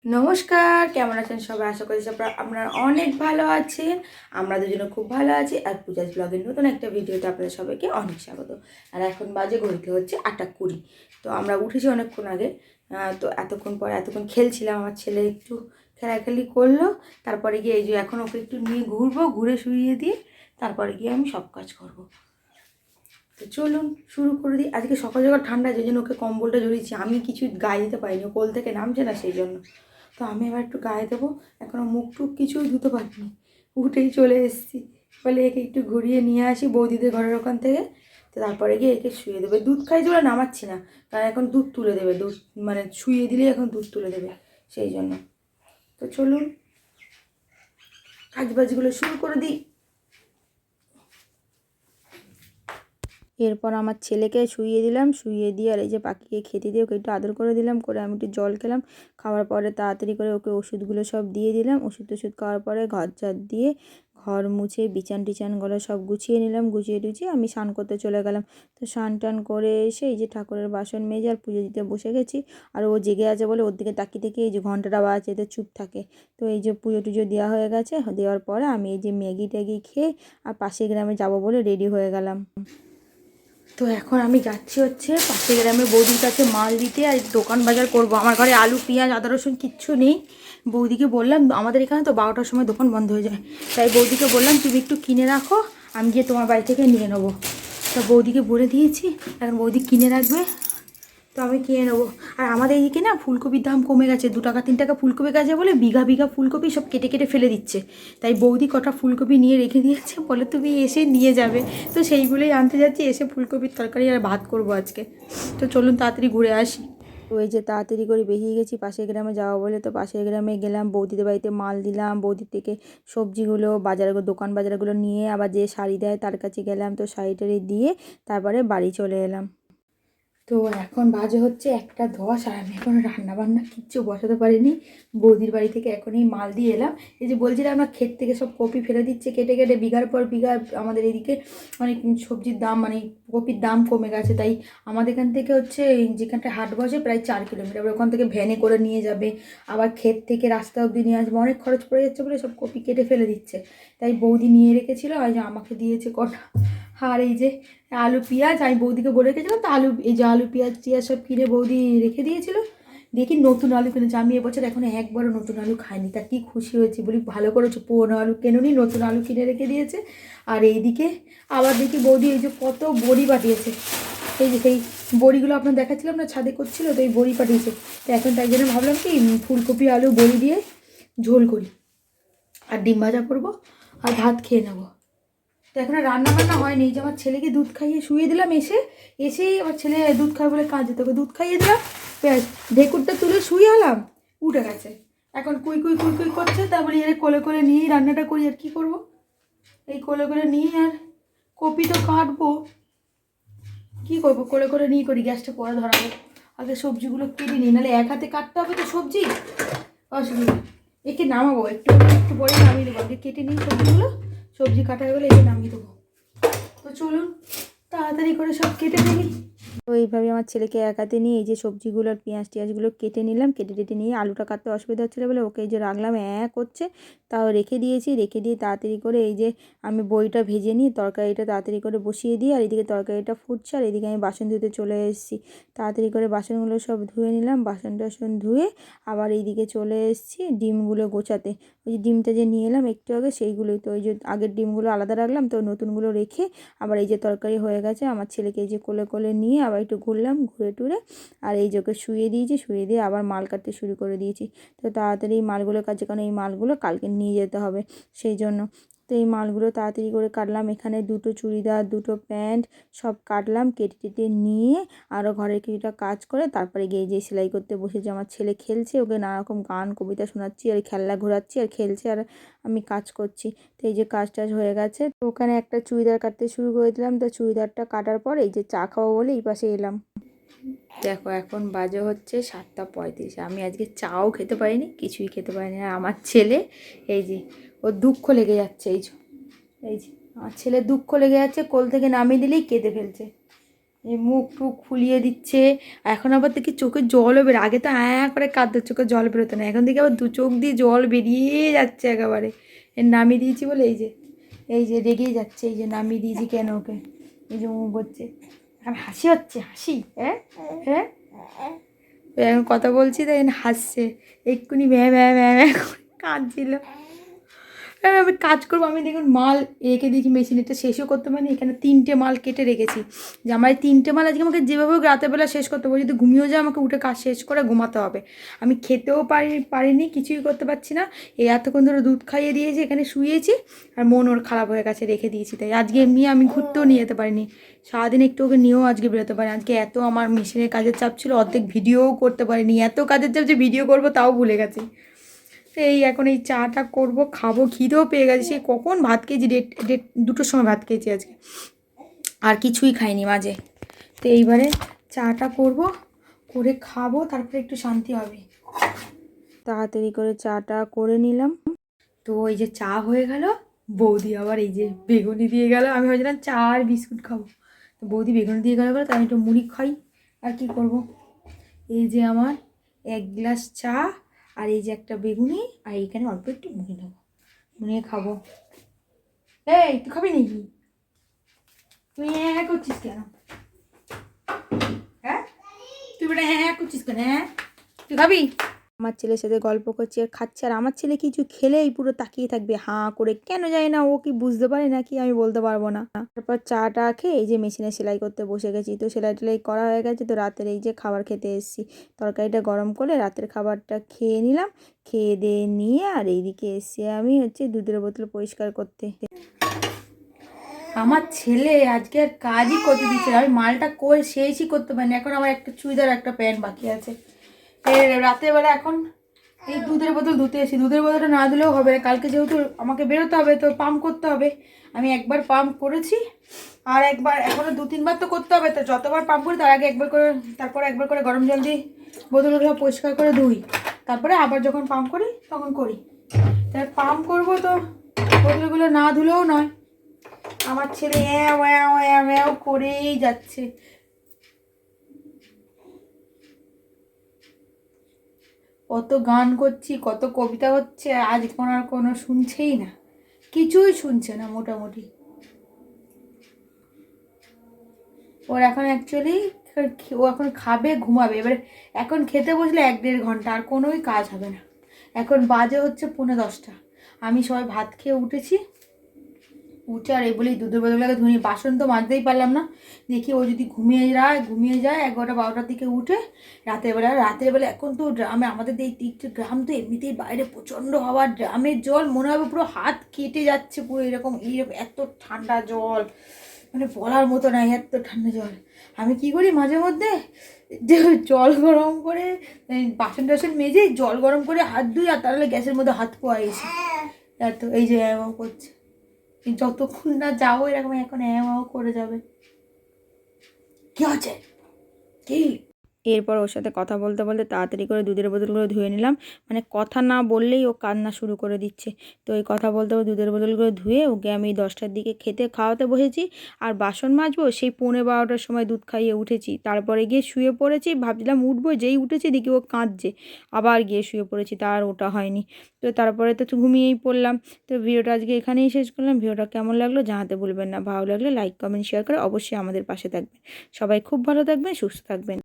নমস্কার, কেমন আছেন সবাই? আশা করি আপনারা অনেক ভালো আছেন। আমরা দুজনে খুব ভালো আছি। আর পূজাজ ব্লগের নতুন একটা ভিডিওতে আপনাদের সবাইকে অনেক স্বাগত। আর এখন বাজে ঘড়িতে হচ্ছে 8:20। তো আমরা উঠেছি অনেকক্ষণ আগে। তো এতক্ষণ খেলছিলাম। আমার ছেলে একটু খেলাখেলি করলো। তারপরে গিয়ে এই যে এখন ওকে একটু নিয়ে ঘুরবো, ঘুরে শুইয়ে দিয়ে তারপরে গিয়ে আমি সব কাজ করবো। তো চলুন শুরু করে দিই। আজকে সকাল সকাল ঠান্ডা, যে জন্য ওকে কম্বলটা জড়িয়েছি। আমি কিছু গায়ে দিতে পারিনি, কোল থেকে নামছে না সেই জন্য। তো আমি এবার একটু গায়ে দেবো। এখনও মুখ টুক কিছুই ধুতে পারিনি, উঠেই চলে এসেছি। বলে একে একটু ঘুরিয়ে নিয়ে আসি বৌদিদের ঘরের ওখান থেকে। তো তারপরে গিয়ে একে শুয়ে দেবে। দুধ খাই বলে নামাচ্ছি না, কারণ এখন দুধ তুলে দেবে। দুধ মানে শুয়ে দিলেই এখন দুধ তুলে দেবে, সেই জন্য। তো চলুন কাজবাজগুলো শুরু করে দিই। এরপর আমার ছেলেকে শুইয়ে দিলাম, শুইয়ে দিয়ে আর এই যে পাখিকে খেতে দিয়ে ওকে একটু আদর করে দিলাম, করে আমি একটু জল খেলাম। খাওয়ার পরে তাড়াতাড়ি করে ওকে ওষুধগুলো সব দিয়ে দিলাম। ওষুধ খাওয়ার পরে ঘর ঝাড় দিয়ে ঘর মুছে বিছান টিছানগুলো সব গুছিয়ে নিলাম। গুছিয়ে টুছিয়ে আমি স্নান করতে চলে গেলাম। তো স্নান টান করে এসে এই যে ঠাকুরের বাসন মেজে আর পুজো দিতে বসে গেছি। আর ও জেগে আছে বলে ওর দিকে তাকিয়ে থেকে এই যে ঘন্টাটা বাজছে, এতে চুপ থাকে। তো এই যে পুজো টুজো দেওয়া হয়ে গেছে। দেওয়ার পরে আমি এই যে ম্যাগি ট্যাগি খেয়ে আর পাশের গ্রামে যাবো বলে রেডি হয়ে গেলাম। তো এখন আমি যাচ্ছি হচ্ছে পাশের গ্রামে বৌদির কাছে মাল দিতে, আর দোকান বাজার করব। আমার ঘরে আলু পেঁয়াজ আদা রসুন কিচ্ছু নেই। বৌদিকে বললাম, আমাদের এখানে তো 12টার সময় দোকান বন্ধ হয়ে যায়, তাই বৌদিকে বললাম তুমি একটু কিনে রাখো, আমি গিয়ে তোমার বাড়ি থেকে নিয়ে নেবো। তা বৌদিকে বলে দিয়েছি, এখন বৌদি কিনে রাখবে, তো আমি কিনে নেবো। আর আমাদের এইদিকে না ফুলকপির দাম কমে গেছে। 2 টাকা 3 টাকা ফুলকপি গাছে বলে বিঘা বিঘা ফুলকপি সব কেটে কেটে ফেলে দিচ্ছে। তাই বৌদি কটা ফুলকপি নিয়ে রেখে দিয়েছে, বলে তুমি এসে নিয়ে যাবে। তো সেইগুলোই আনতে যাচ্ছি, এসে ফুলকপির তরকারি আর ভাত করবো আজকে। তো চলুন তাড়াতাড়ি ঘুরে আসি। তো এই যে তাড়াতাড়ি করে বেরিয়ে গেছি পাশের গ্রামে যাওয়া বলে। তো পাশের গ্রামে গেলাম, বৌদিদের বাড়িতে মাল দিলাম। বৌদির থেকে সবজিগুলো বাজারগুলো দোকান বাজারগুলো নিয়ে আবার যে শাড়ি দেয় তার কাছে গেলাম। তো শাড়ি টাড়ি দিয়ে তারপরে বাড়ি চলে এলাম। তো এখন বাজে হচ্ছে 1:10, আর আমি এখন রান্নাবান্না কিচ্ছু বসাতে পারিনি। বৌদির বাড়ি থেকে এখনই মাল দিয়ে এলাম। এই যে বলছিলাম আমার ক্ষেত থেকে সব কপি ফেলে দিচ্ছে কেটে কেটে, বিঘার পর বিঘা। আমাদের এদিকে অনেক সবজির দাম মানে কপির দাম কমে গেছে, তাই আমাদের এখান থেকে হচ্ছে যেখানটা হাট বসে প্রায় 4 কিলোমিটার, ওখান থেকে ভ্যানে করে নিয়ে যাবে, আবার ক্ষেত থেকে রাস্তা অবধি নিয়ে আসবে। অনেক খরচ পড়ে যাচ্ছে বলে সব কপি কেটে ফেলে দিচ্ছে। তাই বৌদি নিয়ে রেখেছিল, আর যে আমাকে দিয়েছে কটা। আর এই যে আলু পেঁয়াজ আমি বৌদিকে বলে রেখেছিলাম, তো এই যে আলু পেঁয়াজ টিয়াজ সব কিনে বৌদি রেখে দিয়েছিল। দেখি নতুন আলু কিনেছে, আমি এবছর এখন একবারও নতুন আলু খাইনি। তা কি খুশি হয়েছি, বলি ভালো করেছো, পুরোনো আলু কেননি, নতুন আলু কিনে রেখে দিয়েছে। আর এইদিকে আবার দেখি বৌদি এই যে কত বড়ি পাঠিয়েছে। এই যে সেই বড়িগুলো আপনার দেখাচ্ছিলাম না, ছাদে করছিল, তো এই বড়ি পাঠিয়েছে। তো এখন তাই জন্য ভাবলাম কি ফুলকপি আলু বড়ি দিয়ে ঝোল করি, আর ডিম ভাজা করবো, আর ভাত খেয়ে নেবো। তো এখন রান্না বান্না হয়নি। যে আমার ছেলেকে দুধ খাইয়ে শুয়ে দিলাম, এসেই আমার ছেলে দুধ খায় বলে কাঁদছে, তোকে দুধ খাইয়ে দিলাম, ব্যাস ঢেকুরটা তুলে শুয়ে হলাম, উঠে গেছে। এখন কুই কুই কুই কুই করছে। তারপরে এর কোলে কোলে নিয়েই রান্নাটা করি। আর কী করবো, এই কোলে করে নিয়ে আর কপি তো কাটবো, কী করবো, কোলে করে নিয়ে করি। গ্যাসটা পরে ধরাবো, আগে সবজিগুলো কেটে নিই, নাহলে এক হাতে কাটতে হবে তো সবজি, অসুবিধা। একে নামাবো একটু একটু পরে নামিয়ে দেবো, আগে কেটে নিই সবজিগুলো। সবজি কাটা হয়ে গেলে একে নামিয়ে দেবো। তো চলুন তাড়াতাড়ি করে সব কেটে ফেলি। তো এইভাবে আমার ছেলেকে একাতে নিয়ে এই যে সবজিগুলো আর পেঁয়াজ টিয়াজগুলো কেটে নিলাম। কেটে টেটে নিয়ে আলুটা কাটতে অসুবিধা হচ্ছিলো বলে ওকে এই যে রাখলাম, করছে। তাও রেখে দিয়েছি। রেখে দিয়ে তাড়াতাড়ি করে এই যে আমি বড়িটা ভেজে নিই, তরকারিটা তাড়াতাড়ি করে বসিয়ে দিই। আর এদিকে তরকারিটা ফুটছে, আর এদিকে আমি বাসন ধুতে চলে এসেছি। তাড়াতাড়ি করে বাসনগুলো সব ধুয়ে নিলাম। বাসন টাসন ধুয়ে আবার এইদিকে চলে এসেছি ডিমগুলো গোছাতে। ওই যে ডিমটা যে নিয়ে এলাম একটু আগে, সেইগুলোই। তো ওই যে আগের ডিমগুলো আলাদা রাখলাম, তো নতুনগুলো রেখে আবার এই যে তরকারি হয়ে গেছে। আমার ছেলেকে এই যে কোলে কোলে নিয়ে আবার একটু ঘুরলাম, ঘুরে টুরে আর এই যে ওকে শুয়ে দিয়েছি। শুয়ে দিয়ে আবার মাল কাটতে শুরু করে দিয়েছি। তো তাড়াতাড়ি এই মালগুলো কাটছে, কারণ এই মালগুলো কালকে নিয়ে যেতে হবে, সেই জন্য। তো এই মালগুলো তাড়াতাড়ি করে কাটলাম। এখানে 2টো চুড়িদার 2টো প্যান্ট সব কাটলাম। কেটে টেটে নিয়ে আরও ঘরের কিছুটা কাজ করে তারপরে গিয়ে যে সেলাই করতে বসেছি। আমার ছেলে খেলছে, ওকে নানারকম গান কবিতা শোনাচ্ছি, আর খেলনা ঘোরাচ্ছি, আর খেলছে, আর আমি কাজ করছি। তো এই যে কাজ টাজ হয়ে গেছে। তো ওখানে একটা চুড়িদার কাটতে শুরু করে দিলাম। তো চুড়িদারটা কাটার পর এই যে চা খাওয়া বলে এই পাশে এলাম। দেখো এখন বাজে হচ্ছে 7:35। আমি আজকে চাও খেতে পারিনি, কিছুই খেতে পারিনি। আর আমার ছেলে এই যে ওর দুঃখ লেগে যাচ্ছে, এই যে আমার ছেলের দুঃখ লেগে যাচ্ছে, কোল থেকে নামিয়ে দিলেই কেঁদে ফেলছে। এই মুখ টুক ফুলিয়ে দিচ্ছে। এখন আবার দেখি চোখে জলও বেরো, আগে তো করে কাঁদতো, চোখে জল বেরোতো না, এখন দেখি আবার দু চোখ দিয়ে জল বেরিয়ে যাচ্ছে একেবারে। এর নামিয়ে দিয়েছি বলে এই যে রেগেই যাচ্ছে, এই যে নামিয়ে দিয়েছি কেন ওকে, এই যে মুখ হচ্ছে, এখন হাসি হচ্ছে, হাসি। হ্যাঁ হ্যাঁ, এখন কথা বলছি তাই হাসছে, এক্ষুনি ম্যা ম্যা ম্যা ম্যা করে কাঁদছিল। আমি কাজ করবো, আমি দেখুন মাল রেখে দিয়েছি মেশিনে, এটা শেষও করতে পারিনি, এখানে 3টে মাল কেটে রেখেছি, যে আমার এই 3টে মাল আজকে আমাকে যেভাবে রাতেরবেলা শেষ করতে হবে, যদি ঘুমিয়েও যায় আমাকে উঠে কাজ শেষ করে ঘুমাতে হবে। আমি খেতেও পারিনি, কিছুই করতে পারছি না। এই এতক্ষণ ধরে দুধ খাইয়ে দিয়েছি, এখানে শুয়েছি, আর মন ওর খারাপ হয়ে গেছে, রেখে দিয়েছি। তাই আজকে এমনি আমি ঘুরতেও নিয়ে যেতে পারিনি, সারাদিন একটু ওকে নিয়েও আজকে বেরোতে পারি। আজকে এত আমার মেশিনের কাজের চাপ ছিল, অর্ধেক ভিডিওও করতে পারিনি, এত কাজের চাপ যে ভিডিও করবো তাও ভুলে গেছি। তো এই এখন এই চাটা করবো, খাবো, খিদেও পেয়ে গেছে, সে কখন ভাত খেয়েছি, দুটোর সময় ভাত খেয়েছি আজকে, আর কিছুই খাইনি মাঝে। তো এইবারে চাটা করবো, করে খাবো, তারপরে একটু শান্তি হবে। তাড়াতাড়ি করে চাটা করে নিলাম। তো এই যে চা হয়ে গেল, বৌদি আবার এই যে বেগুনি দিয়ে গেল, আমি ভাবছিলাম চা আর বিস্কুট খাবো, তো বৌদি বেগুনি দিয়ে গেল বলে তাই আমি একটু মুড়ি খাই, আর কি করব। এই যে আমার 1 গ্লাস চা, আর এই যে একটা বেগুনি, আর এইখানে অল্প একটু মুড়ি নেবো, নিয়ে খাবো। এই তুই খাবি নাকি? তুই হ্যাঁ করছিস কেন? হ্যাঁ তুই বেটা হ্যাঁ করছিস কেন? হ্যাঁ তুই খাবি? আমার ছেলের সাথে গল্প করছি আর খাচ্ছে, আর আমার ছেলে কিছু খেলেই পুরো তাকিয়ে থাকবে হাঁ করে, কেন জানি না, ও কি বুঝতে পারে নাকি আমি বলতে পারবো না। তারপর চাটা খেয়ে এই যে মেশিনে সেলাই করতে বসে গেছি, তো সেলাই টেলাই করা হয়ে গেছে, তো রাতের এই যে খাবার খেতে এসেছি, তরকারিটা গরম করে রাতের খাবারটা খেয়ে নিলাম, খেয়ে দিয়ে নিয়ে আর এইদিকে এসে আমি হচ্ছে দুধের বোতল পরিষ্কার করতে। আমার ছেলে আজকে আর কাজই করতে দিচ্ছে, আমি মালটা করে শেষই করতে পারিনি, এখন আমার একটা চুড়িদার একটা প্যান্ট বাকি আছে। রাতের বেলা এখন এই দুধের বোতল ধুতে এসেছি, দুধের বোতলটা না দিলেও হবে, কালকে যেহেতু আমাকে বেরোতে হবে তো পাম্প করতে হবে। আমি একবার পাম্প করেছি, আর একবার এখনও 2-3 বার তো করতে হবে, তো যতবার পাম্প করি তার আগে একবার করে, তারপরে একবার করে গরম জল দিয়ে বোতলগুলো পরিষ্কার করে ধুই, তারপরে আবার যখন পাম্প করি তখন করি। তাই পাম্প করবো তো বোতলগুলো না ধুলেও নয়। আমার ছেলে অ্যাও অ্যাও অ্যাও অ্যাও করেই যাচ্ছে। কত গান করছি, কত কবিতা হচ্ছে, আজ কোনো শুনছেই না, কিছুই শুনছে না মোটামুটি। ওর এখন অ্যাকচুয়ালি ও এখন খাবে ঘুমাবে, এবার এখন খেতে বসলে 1-1.5 ঘন্টা আর কোনোই কাজ হবে না। এখন বাজে হচ্ছে 9:45, আমি সবাই ভাত খেয়ে উঠেছি, উঠে আর এই বলেই দুধের বোতলটাকে ধুয়ে, বাসন তো মাজতেই পারলাম না, দেখি ও যদি ঘুমিয়ে যায় 11টা-12টার দিকে উঠে। রাতের বেলা এখন তো ড্রামে, আমাদের এই দিকটা গ্রাম তো এমনিতেই বাইরে প্রচণ্ড হাওয়া, ড্রামের জল মনে হবে পুরো হাত কেটে যাচ্ছে, পুরো এরকম এত ঠান্ডা জল, মানে বলার মতো না, এত ঠান্ডা জল। আমি কি করি মাঝে মধ্যে, যে জল গরম করে বাসন টাসন মেজে জল গরম করে হাত ধুই, আর তাহলে গ্যাসের মধ্যে হাত পোয়া এসে এত এই যে করছে, যতক্ষণ না যাও এরকম এখন করে যাবে। কি হচ্ছে কি? এরপর ওর সাথে কথা বলতে বলতে তাড়াতাড়ি করে দুধের বোতলগুলো ধুয়ে নিলাম, মানে কথা না বললেই ও কান্না শুরু করে দিচ্ছে। তো ওই কথা বলতে বলতে দুধের বোতলগুলো ধুয়ে ওকে আমি 10টার দিকে খাওয়াতে বসেছি, আর বাসন মাজবো সেই 12:15টার সময় দুধ খাইয়ে উঠেছি, তারপরে গিয়ে শুয়ে পড়েছি, ভাবছিলাম উঠবো, যেই উঠেছি দেখি ও কাঁদছে, আবার গিয়ে শুয়ে পড়েছি, তার ওটা হয়নি। তো তারপরে তো ঘুমিয়েই পড়লাম। তো ভিডিওটা আজকে এখানেই শেষ করলাম। ভিডিওটা কেমন লাগলো জানাতে ভুলবেন না, ভালো লাগলে লাইক কমেন্ট শেয়ার করে অবশ্যই আমাদের পাশে থাকবেন। সবাই খুব ভালো থাকবেন, সুস্থ থাকবেন।